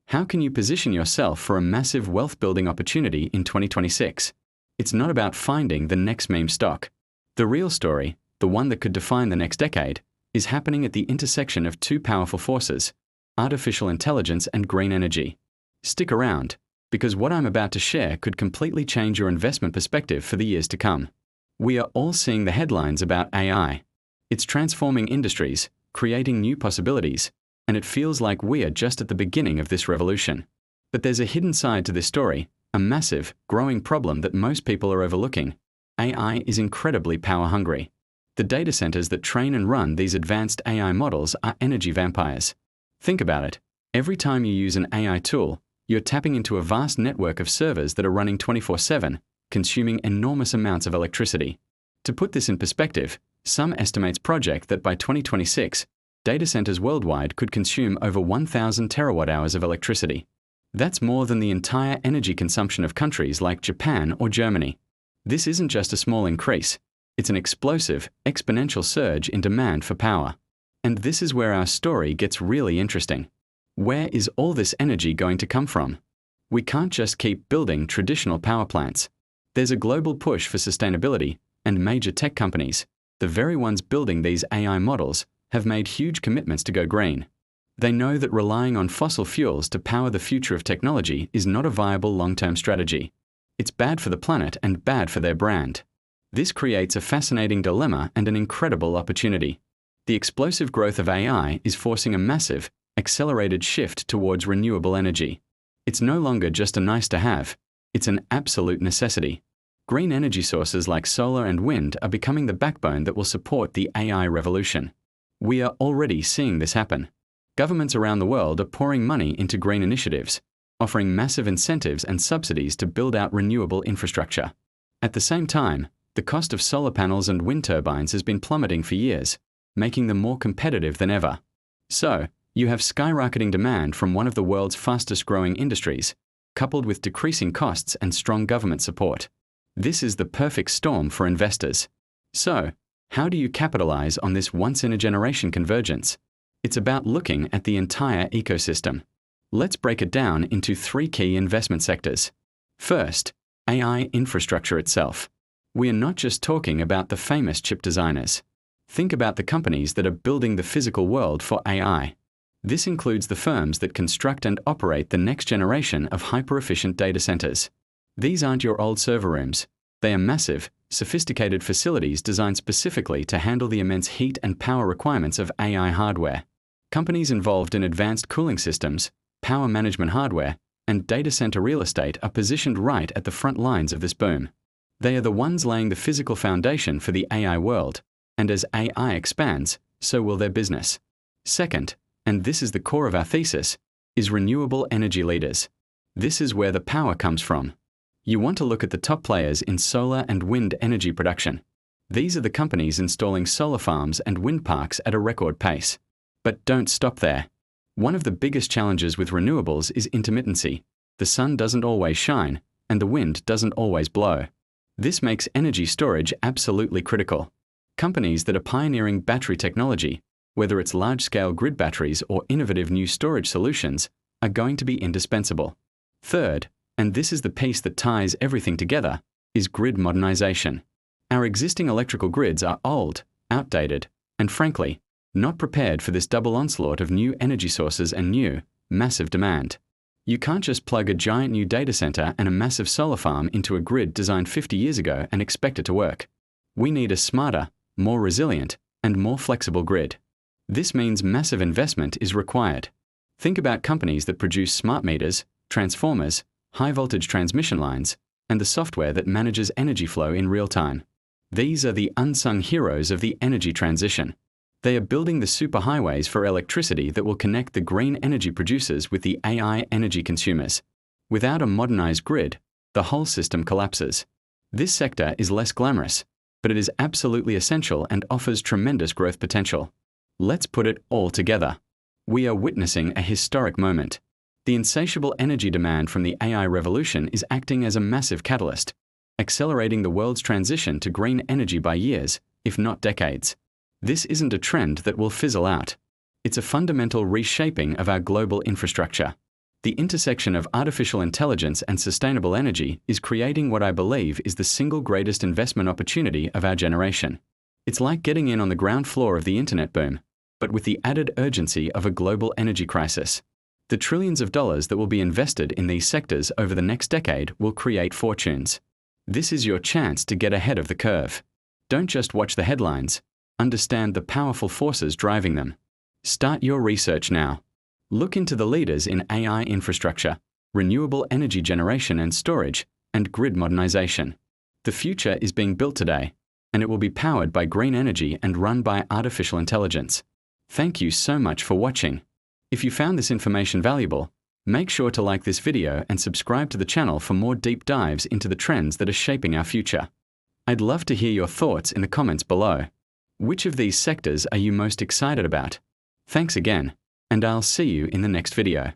How can you position yourself for a massive wealth-building opportunity in 2026? It's not about finding the next meme stock. The real story, the one that could define the next decade, is happening at the intersection of two powerful forces: artificial intelligence and green energy. Stick around, because what I'm about to share could completely change your investment perspective for the years to come. We are all seeing the headlines about AI. It's transforming industries, creating new possibilities, and it feels like we are just at the beginning of this revolution. But there's a hidden side to this story, a massive, growing problem that most people are overlooking. AI is incredibly power-hungry. The data centers that train and run these advanced AI models are energy vampires. Think about it. Every time you use an AI tool, you're tapping into a vast network of servers that are running 24/7, consuming enormous amounts of electricity. To put this in perspective, some estimates project that by 2026, data centers worldwide could consume over 1,000 terawatt-hours of electricity. That's more than the entire energy consumption of countries like Japan or Germany. This isn't just a small increase. It's an explosive, exponential surge in demand for power. And this is where our story gets really interesting. Where is all this energy going to come from? We can't just keep building traditional power plants. There's a global push for sustainability, and major tech companies, the very ones building these AI models, have made huge commitments to go green. They know that relying on fossil fuels to power the future of technology is not a viable long-term strategy. It's bad for the planet and bad for their brand. This creates a fascinating dilemma and an incredible opportunity. The explosive growth of AI is forcing a massive, accelerated shift towards renewable energy. It's no longer just a nice-to-have, it's an absolute necessity. Green energy sources like solar and wind are becoming the backbone that will support the AI revolution. We are already seeing this happen. Governments around the world are pouring money into green initiatives, offering massive incentives and subsidies to build out renewable infrastructure. At the same time, the cost of solar panels and wind turbines has been plummeting for years, making them more competitive than ever. So, you have skyrocketing demand from one of the world's fastest-growing industries, coupled with decreasing costs and strong government support. This is the perfect storm for investors. So, how do you capitalize on this once-in-a-generation convergence? It's about looking at the entire ecosystem. Let's break it down into three key investment sectors. First, AI infrastructure itself. We are not just talking about the famous chip designers. Think about the companies that are building the physical world for AI. This includes the firms that construct and operate the next generation of hyper-efficient data centers. These aren't your old server rooms. They are massive, sophisticated facilities designed specifically to handle the immense heat and power requirements of AI hardware. Companies involved in advanced cooling systems, power management hardware, and data center real estate are positioned right at the front lines of this boom. They are the ones laying the physical foundation for the AI world, and as AI expands, so will their business. Second, and this is the core of our thesis, is renewable energy leaders. This is where the power comes from. You want to look at the top players in solar and wind energy production. These are the companies installing solar farms and wind parks at a record pace. But don't stop there. One of the biggest challenges with renewables is intermittency. The sun doesn't always shine, and the wind doesn't always blow. This makes energy storage absolutely critical. Companies that are pioneering battery technology, whether it's large-scale grid batteries or innovative new storage solutions, are going to be indispensable. Third, and this is the piece that ties everything together, is grid modernization. Our existing electrical grids are old, outdated, and frankly, not prepared for this double onslaught of new energy sources and new, massive demand. You can't just plug a giant new data center and a massive solar farm into a grid designed 50 years ago and expect it to work. We need a smarter, more resilient, and more flexible grid. This means massive investment is required. Think about companies that produce smart meters, transformers, high-voltage transmission lines, and the software that manages energy flow in real time. These are the unsung heroes of the energy transition. They are building the superhighways for electricity that will connect the green energy producers with the AI energy consumers. Without a modernized grid, the whole system collapses. This sector is less glamorous, but it is absolutely essential and offers tremendous growth potential. Let's put it all together. We are witnessing a historic moment. The insatiable energy demand from the AI revolution is acting as a massive catalyst, accelerating the world's transition to green energy by years, if not decades. This isn't a trend that will fizzle out. It's a fundamental reshaping of our global infrastructure. The intersection of artificial intelligence and sustainable energy is creating what I believe is the single greatest investment opportunity of our generation. It's like getting in on the ground floor of the internet boom, but with the added urgency of a global energy crisis. The trillions of dollars that will be invested in these sectors over the next decade will create fortunes. This is your chance to get ahead of the curve. Don't just watch the headlines. Understand the powerful forces driving them. Start your research now. Look into the leaders in AI infrastructure, renewable energy generation and storage, and grid modernization. The future is being built today, and it will be powered by green energy and run by artificial intelligence. Thank you so much for watching. If you found this information valuable, make sure to like this video and subscribe to the channel for more deep dives into the trends that are shaping our future. I'd love to hear your thoughts in the comments below. Which of these sectors are you most excited about? Thanks again, and I'll see you in the next video.